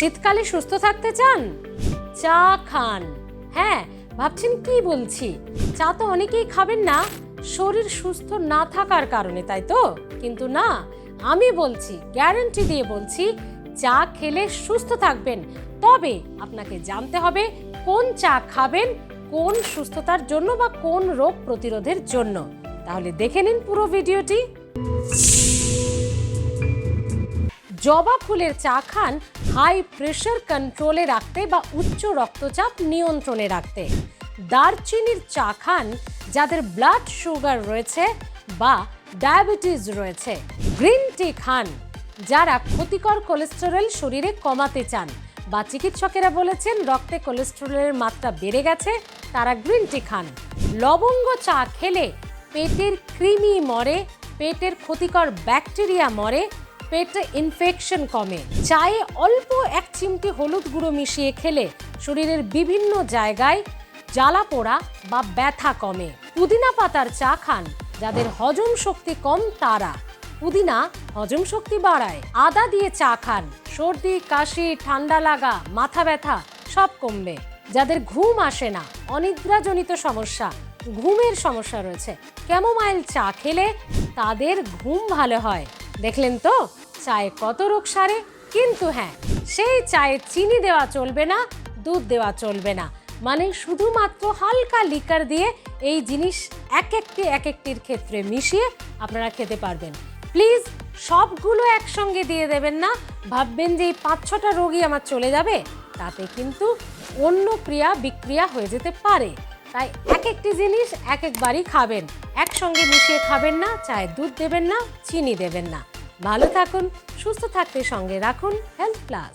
শীতকালে সুস্থ থাকতে চান? চা খান। হ্যাঁ, ভাবছেন কি বলছি, চা তো অনেকেই খাবেন না শরীর সুস্থ না থাকার কারণে, তাই তো? কিন্তু না, আমি বলছি, গ্যারান্টি দিয়ে বলছি, চা খেলে সুস্থ থাকবেন। তবে আপনাকে জানতে হবে কোন চা খাবেন, কোন সুস্থতার জন্য বা কোন রোগ প্রতিরোধের জন্য। তাহলে দেখে নিন পুরো ভিডিওটি। জবা ফুলের চা খান হাই প্রেশার কন্ট্রোলে রাখতে বা উচ্চ রক্তচাপ নিয়ন্ত্রণে রাখতে। দারচিনির চা খান যাদের ব্লাড সুগার রয়েছে বা ডায়াবেটিস রয়েছে। গ্রিন টি খান যারা ক্ষতিকর কোলেস্টেরল শরীরে কমাতে চান বা চিকিৎসকেরা বলেছেন রক্তে কোলেস্টেরলের মাত্রা বেড়ে গেছে, তারা গ্রিন টি খান। লবঙ্গ চা খেলে পেটের কৃমি মরে, পেটের ক্ষতিকর ব্যাকটেরিয়া মরে, পেটে ইনফেকশন কমে। চায়ে অল্প এক চিমটি হলুদ গুঁড়ো মিশিয়ে খেলে শরীরের বিভিন্ন জায়গায় জ্বালা পোড়া বা ব্যথা কমে। পুদিনা পাতার চা খান যাদের হজম শক্তি কম তারা। পুদিনা হজম শক্তি বাড়ায়। আদা দিয়ে চা খান, সর্দি কাশি ঠান্ডা লাগা মাথা ব্যথা সব কমবে। যাদের ঘুম আসে না, অনিদ্রাজনিত সমস্যা, ঘুমের সমস্যা রয়েছে, ক্যামোমাইল চা খেলে তাদের ঘুম ভালো হয়। দেখলেন তো চায়ে কত রোগ সারে। কিন্তু হ্যাঁ, সেই চায়ে চিনি দেওয়া চলবে না, দুধ দেওয়া চলবে না। মানে শুধুমাত্র হালকা লিকার দিয়ে এই জিনিস এক একটির ক্ষেত্রে মিশিয়ে আপনারা খেতে পারবেন। প্লিজ সবগুলো একসঙ্গে দিয়ে দেবেন না, ভাববেন যে এই 5-6টা রোগই আমার চলে যাবে, তাতে কিন্তু অন্য ক্রিয়া বিক্রিয়া হয়ে যেতে পারে। তাই এক একটি জিনিস এক একবারই খাবেন, একসঙ্গে মিশিয়ে খাবেন না। চায়ে দুধ দেবেন না, চিনি দেবেন না। ভালো থাকুন, সুস্থ থাকতে সঙ্গে রাখুন হেলথ প্লাস।